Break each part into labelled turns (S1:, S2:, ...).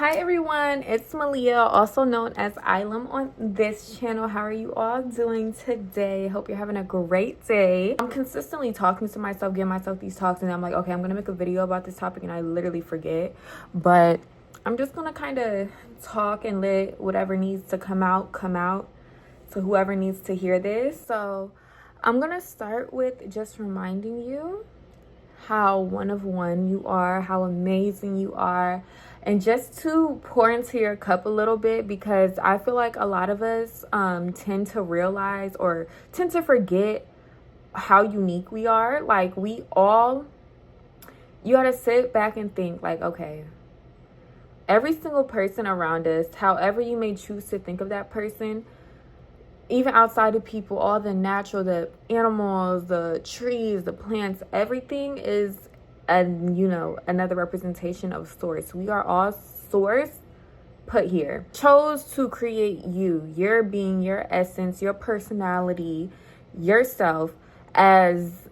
S1: Hi everyone, it's Malia, also known as Ilam on this channel. How are you all doing today? Hope you're having a great day. I'm consistently talking to myself, giving myself these talks, and I'm like, okay, I'm gonna make a video about this topic, and I literally forget. But I'm just gonna kind of talk and let whatever needs to come out to whoever needs to hear this. So I'm gonna start with just reminding you how one of one you are, how amazing you are, and just to pour into your cup a little bit, because I feel like a lot of us tend to realize or tend to forget how unique we are. Like, you gotta sit back and think, like, okay, every single person around us, however you may choose to think of that person, even outside of people, all the natural, the animals, the trees, the plants, everything is another representation of source. We are all source put here, chose to create you, your being, your essence, your personality, yourself, as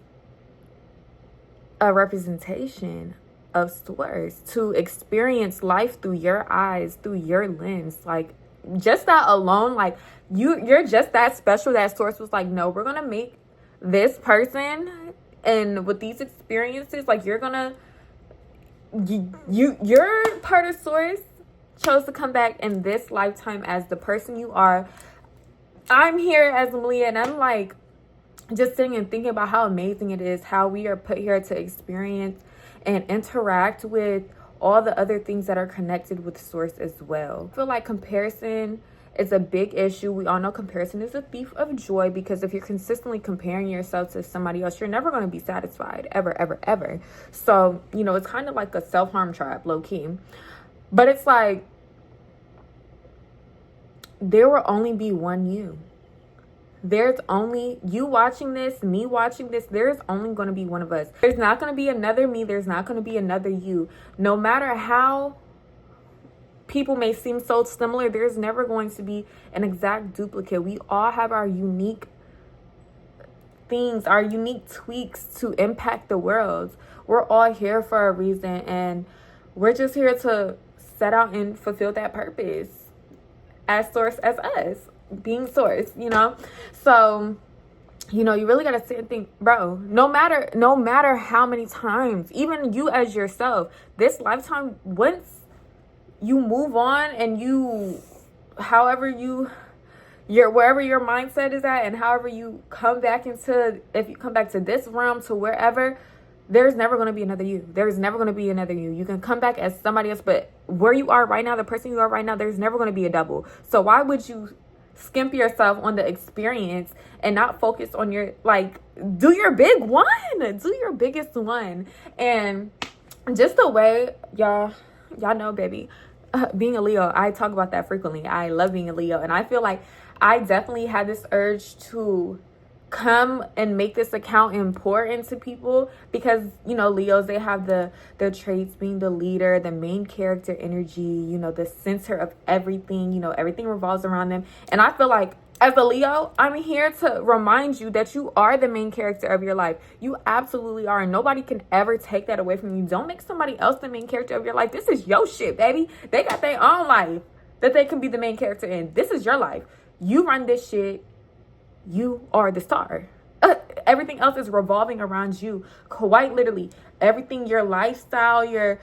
S1: a representation of source, to experience life through your eyes, through your lens. Like, just that alone, like, you're just that special. That source was like, no, we're gonna make this person, and with these experiences, like, you're part of source, chose to come back in this lifetime as the person you are. I'm here as Malia, and I'm like just sitting and thinking about how amazing it is how we are put here to experience and interact with all the other things that are connected with source as well. I feel like comparison is a big issue. We all know comparison is a thief of joy, because if you're consistently comparing yourself to somebody else, you're never going to be satisfied, ever, ever, ever. So, it's kind of like a self-harm trap, low-key. But it's like, there will only be one you. There's only you watching this, me watching this. There's only going to be one of us. There's not going to be another me. There's not going to be another you. No matter how people may seem so similar, there's never going to be an exact duplicate. We all have our unique things, our unique tweaks to impact the world. We're all here for a reason, and we're just here to set out and fulfill that purpose as source, as us being source. So you really gotta sit and think, bro, no matter how many times, even you as yourself, this lifetime, once you move on and wherever your mindset is at, and however you come back if you come back to this realm, to wherever, there's never going to be another you. There's never going to be another you. You can come back as somebody else, but where you are right now, the person you are right now, there's never going to be a double. So why would you skimp yourself on the experience and not focus on do your big one, do your biggest one? And just the way y'all know, baby, being a Leo, I talk about that frequently. I love being a Leo, and I feel like I definitely had this urge to come and make this account and pour into people, because Leos, they have their traits being the leader, the main character energy, the center of everything. Everything revolves around them. And I feel like, as a Leo, I'm here to remind you that you are the main character of your life. You absolutely are, and nobody can ever take that away from you. Don't make somebody else the main character of your life. This is your shit, baby. They got their own life that they can be the main character in. This is your life. You run this shit. You are the star. Everything else is revolving around you. Quite literally, everything, your lifestyle, your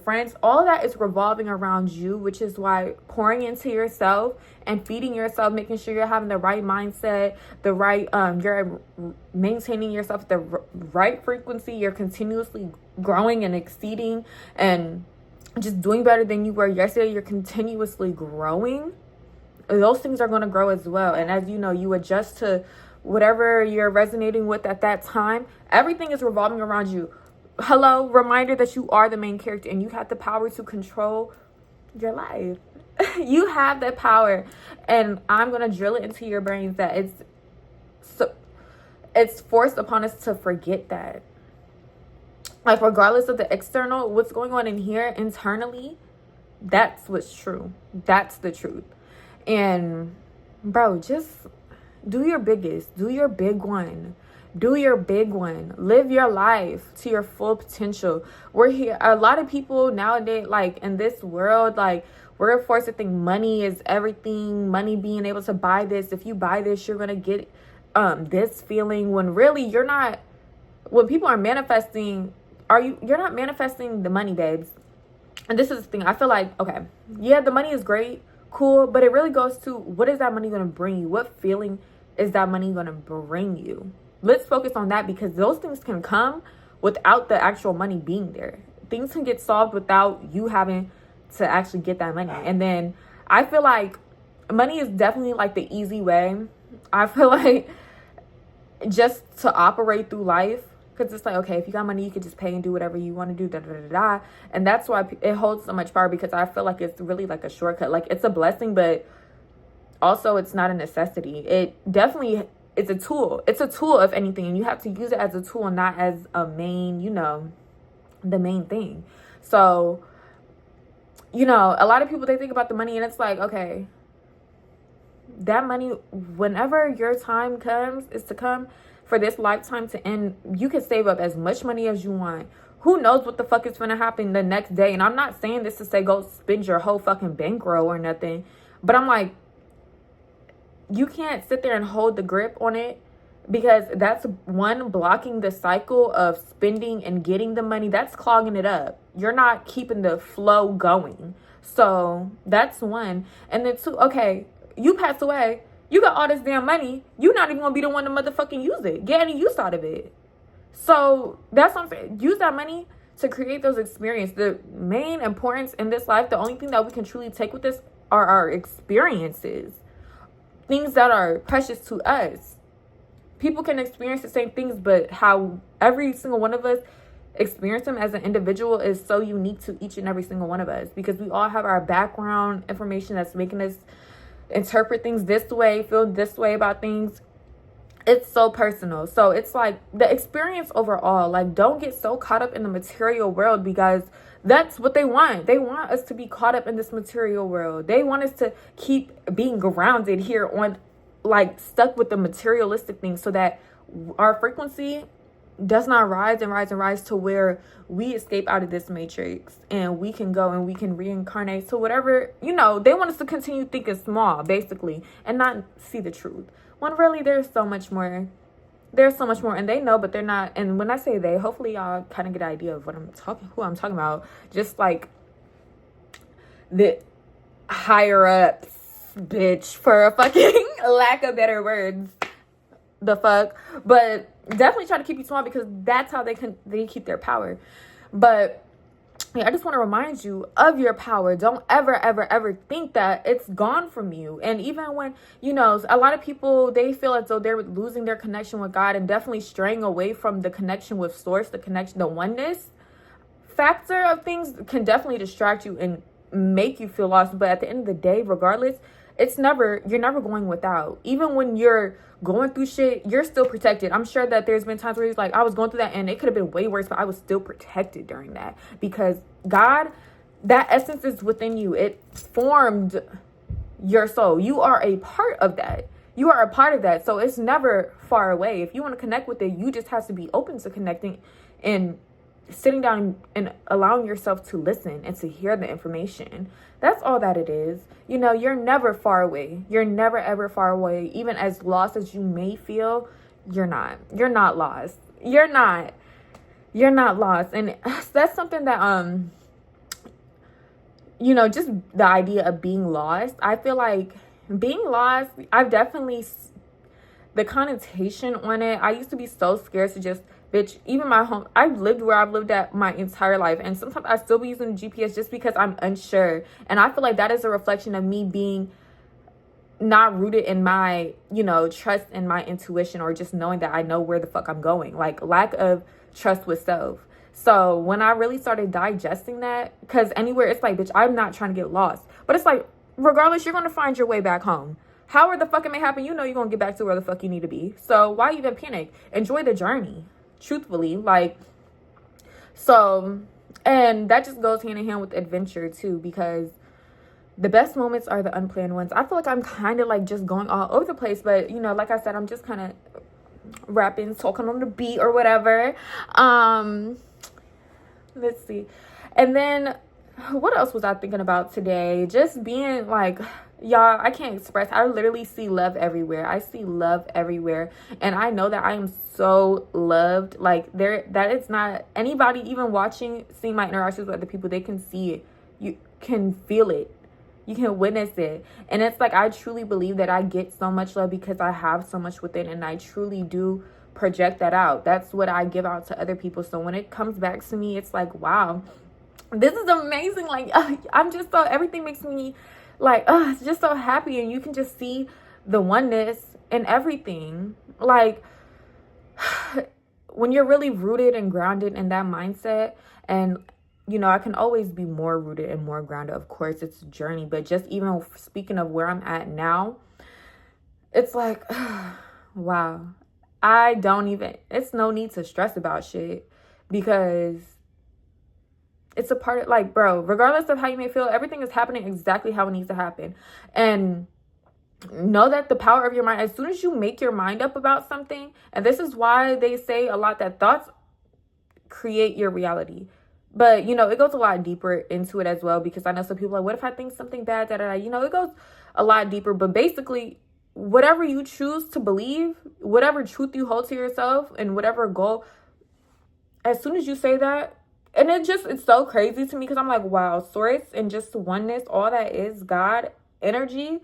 S1: friends, all that is revolving around you, which is why pouring into yourself and feeding yourself, making sure you're having the right mindset, the right you're maintaining yourself at the right frequency, you're continuously growing and exceeding and just doing better than you were yesterday. You're continuously growing. Those things are going to grow as well. And as you adjust to whatever you're resonating with at that time. Everything is revolving around you. Hello, reminder that you are the main character, and you have the power to control your life. You have that power, and I'm going to drill it into your brains that it's forced upon us to forget that. Like, regardless of the external, what's going on in here internally, that's what's true. That's the truth. And bro, just do your biggest, do your big one. Do your big one. Live your life to your full potential. We're here. A lot of people nowadays, like in this world, like we're forced to think money is everything. Money being able to buy this. If you buy this, you're gonna get this feeling. When really you're not. When people are manifesting, you're not manifesting the money, babes. And this is the thing. I feel like, okay, yeah, the money is great, cool, but it really goes to what is that money gonna bring you? What feeling is that money gonna bring you? Let's focus on that, because those things can come without the actual money being there. Things can get solved without you having to actually get that money. And then I feel like money is definitely like the easy way. I feel like just to operate through life, because it's like, okay, if you got money, you could just pay and do whatever you want to do, da da da da. And that's why it holds so much power, because I feel like it's really like a shortcut. Like it's a blessing, but also it's not a necessity. It definitely, it's a tool. It's a tool, if anything, and you have to use it as a tool, not as a main, the main thing. So, a lot of people, they think about the money and it's like, okay, that money, whenever your time comes, is to come for this lifetime to end, you can save up as much money as you want. Who knows what the fuck is going to happen the next day? And I'm not saying this to say go spend your whole fucking bankroll or nothing, but I'm like, you can't sit there and hold the grip on it, because that's one, blocking the cycle of spending and getting the money. That's clogging it up. You're not keeping the flow going. So that's one. And then two, okay, you pass away, you got all this damn money, you're not even gonna be the one to motherfucking use it, get any use out of it. So that's what I'm saying. Use that money to create those experiences. The main importance in this life, the only thing that we can truly take with this are our experiences. Things that are precious to us. People can experience the same things, but how every single one of us experience them as an individual is so unique to each and every single one of us, because we all have our background information that's making us interpret things this way, feel this way about things. It's so personal. So it's like the experience overall. Like, don't get so caught up in the material world, because that's what they want. They want us to be caught up in this material world. They want us to keep being grounded here on, like, stuck with the materialistic things, so that our frequency does not rise and rise and rise to where we escape out of this matrix and we can go and we can reincarnate to whatever, they want us to continue thinking small, basically, and not see the truth. When really there's so much more. There's so much more, and they know, but they're not. And when I say they, hopefully y'all kind of get an idea of who I'm talking about. Just like the higher ups, bitch, for a fucking lack of better words. The fuck. But definitely try to keep you small, because that's how they keep their power. But yeah, I just want to remind you of your power. Don't ever, ever, ever think that it's gone from you. And even when, a lot of people, they feel as though they're losing their connection with God and definitely straying away from the connection with source, the connection, the oneness factor of things can definitely distract you and make you feel lost. But at the end of the day, regardless, you're never going without. Even when you're going through shit, you're still protected. I'm sure that there's been times where he's like, I was going through that and it could have been way worse, but I was still protected during that, because God, that essence is within you. It formed your soul. You are a part of that. You are a part of that. So it's never far away. If you want to connect with it, you just have to be open to connecting and sitting down and allowing yourself to listen and to hear the information. That's all that it is. You're never far away. You're never ever far away. Even as lost as you may feel, you're not. You're not lost. You're not lost. And that's something that just the idea of being lost. I feel like being lost, I've definitely, the connotation on it, I used to be so scared to just, bitch, even my home, I've lived where I've lived at my entire life, and sometimes I still be using the GPS just because I'm unsure. And I feel like that is a reflection of me being not rooted in my, trust in my intuition, or just knowing that I know where the fuck I'm going. Like, lack of trust with self. So when I really started digesting that, because anywhere, it's like, bitch, I'm not trying to get lost. But it's like, regardless, you're going to find your way back home. However the fuck it may happen, you're going to get back to where the fuck you need to be. So why even panic? Enjoy the journey. Truthfully, and that just goes hand in hand with adventure too, because the best moments are the unplanned ones. I feel like I'm kind of like just going all over the place, but like I said, I'm just kind of rapping, talking on the beat or whatever. Let's see. And then what else was I thinking about today? Just being like, y'all, I can't express. I literally see love everywhere. I see love everywhere. And I know that I am so loved. Like, that it's not anybody even watching, seeing my interactions with other people, they can see it. You can feel it. You can witness it. And it's like, I truly believe that I get so much love because I have so much within, and I truly do project that out. That's what I give out to other people. So when it comes back to me, it's like, wow, this is amazing. Like, I'm just so, everything makes me like, it's just so happy. And you can just see the oneness in everything. Like, when you're really rooted and grounded in that mindset, and you know, I can always be more rooted and more grounded. Of course, it's a journey, but just even speaking of where I'm at now, it's like, wow, it's no need to stress about shit, because it's a part of, like, bro, regardless of how you may feel, everything is happening exactly how it needs to happen. And know that the power of your mind, as soon as you make your mind up about something, and this is why they say a lot that thoughts create your reality. But, you know, it goes a lot deeper into it as well, because I know some people are like, what if I think something bad, You know, it goes a lot deeper. But basically, whatever you choose to believe, whatever truth you hold to yourself, and whatever goal, as soon as you say that, and it's so crazy to me, because I'm like, wow, source and just oneness, all that is God energy.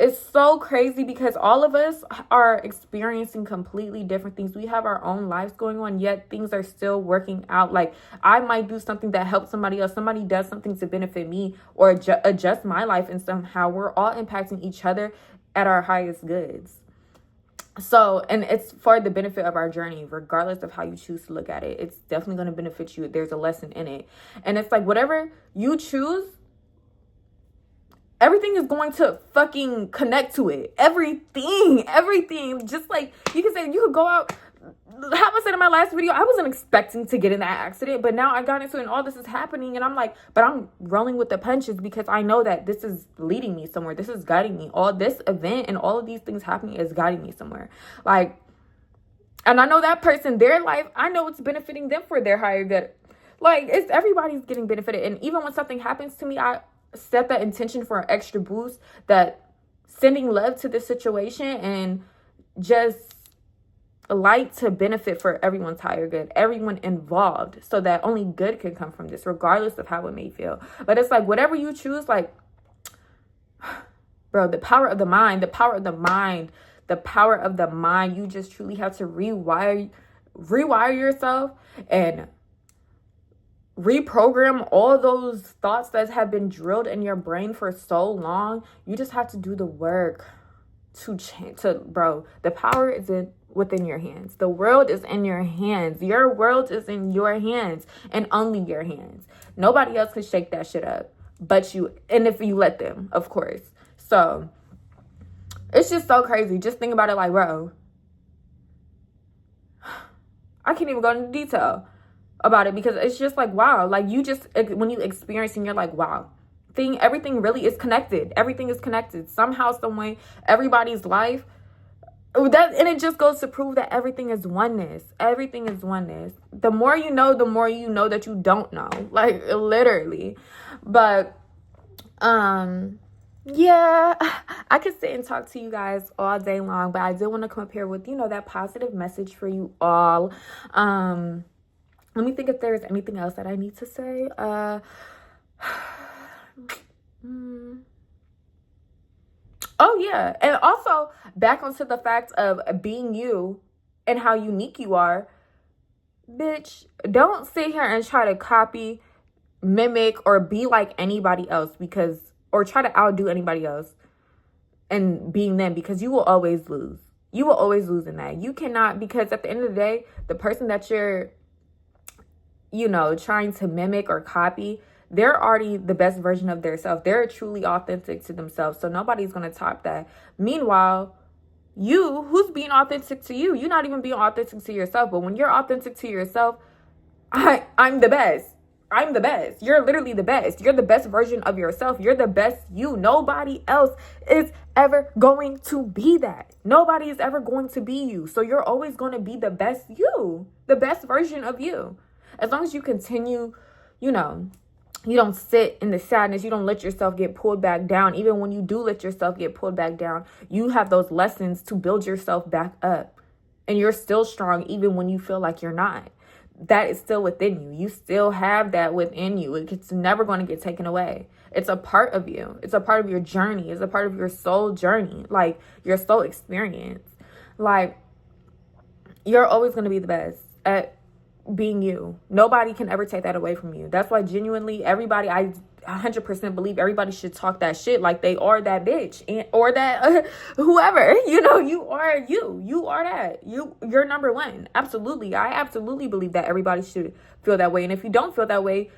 S1: It's so crazy, because all of us are experiencing completely different things. We have our own lives going on, yet things are still working out. Like, I might do something that helps somebody else. Somebody does something to benefit me or adjust my life, and somehow we're all impacting each other at our highest goods. So, and it's for the benefit of our journey, regardless of how you choose to look at it. It's definitely going to benefit you. There's a lesson in it. And it's like, whatever you choose, everything is going to fucking connect to it. Everything. Just like, you could go out. How I said in my last video, I wasn't expecting to get in that accident, but now I got into it, and all this is happening, and I'm like, but I'm rolling with the punches, because I know that this is leading me somewhere. This is guiding me. All this event and all of these things happening is guiding me somewhere. Like, and I know that person, their life, I know it's benefiting them for their higher good. Like, everybody's getting benefited. And even when something happens to me, I set that intention for an extra boost, that sending love to this situation and just light to benefit for everyone's higher good, everyone involved, so that only good can come from this, regardless of how it may feel. But it's like, whatever you choose, like, bro, the power of the mind, you just truly have to rewire yourself and reprogram all those thoughts that have been drilled in your brain for so long. You just have to do the work to change. Bro, the power is within your hands. The world is in your hands. Your world is in your hands, and only your hands. Nobody else can shake that shit up but you, and if you let them, of course. So it's just so crazy. Just think about it, like, bro, I can't even go into detail about it, because it's just like, wow, like, you just, when you experience and you're like, wow, everything really is connected. Everything is connected somehow, some way. Everybody's life, and it just goes to prove that everything is oneness. Everything is oneness. The more you know that you don't know, like, literally. But yeah, I could sit and talk to you guys all day long, but I did want to come up here with, that positive message for you all. Let me think if there's anything else that I need to say. Oh, yeah. And also, back onto the fact of being you and how unique you are. Bitch, don't sit here and try to copy, mimic, or be like anybody else, or try to outdo anybody else and being them, because you will always lose. You will always lose in that. You cannot, because at the end of the day, the person that you're, trying to mimic or copy, they're already the best version of their self. They're truly authentic to themselves. So nobody's going to top that. Meanwhile, who's being authentic to you? You're not even being authentic to yourself. But when you're authentic to yourself, I'm the best. I'm the best. You're literally the best. You're the best version of yourself. You're the best you. Nobody else is ever going to be that. Nobody is ever going to be you. So you're always going to be the best you, the best version of you. As long as you continue, you know, you don't sit in the sadness. You don't let yourself get pulled back down. Even when you do let yourself get pulled back down, you have those lessons to build yourself back up. And you're still strong even when you feel like you're not. That is still within you. You still have that within you. It's never going to get taken away. It's a part of you. It's a part of your journey. It's a part of your soul journey, like your soul experience. Like, you're always going to be the best at being you. Nobody can ever take that away from you. That's why genuinely everybody, I 100% believe everybody should talk that shit like they are that bitch or that whoever, you are you are that you're number one. Absolutely. I absolutely believe that everybody should feel that way. And if you don't feel that way,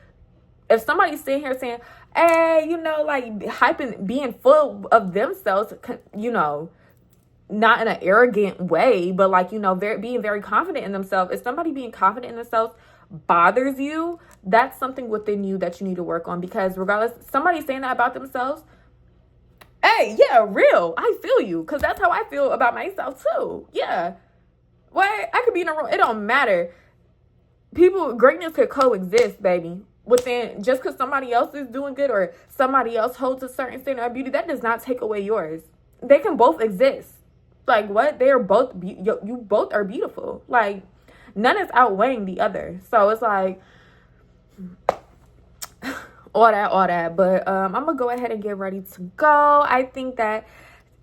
S1: if somebody's sitting here saying, hey, like hyping, being full of themselves, not in an arrogant way, but like, being very confident in themselves. If somebody being confident in themselves bothers you, that's something within you that you need to work on. Because regardless, somebody saying that about themselves, hey, yeah, real, I feel you. Because that's how I feel about myself too. Yeah. What? I could be in a room. It don't matter. Greatness could coexist, baby. Within, just because somebody else is doing good or somebody else holds a certain standard of beauty, that does not take away yours. They can both exist. Like, what? They are both, you both are beautiful. Like, none is outweighing the other. So it's like, all that. But I'm going to go ahead and get ready to go. I think that,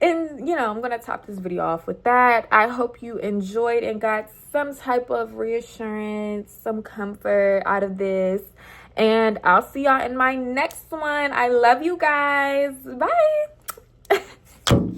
S1: I'm going to top this video off with that. I hope you enjoyed and got some type of reassurance, some comfort out of this. And I'll see y'all in my next one. I love you guys. Bye.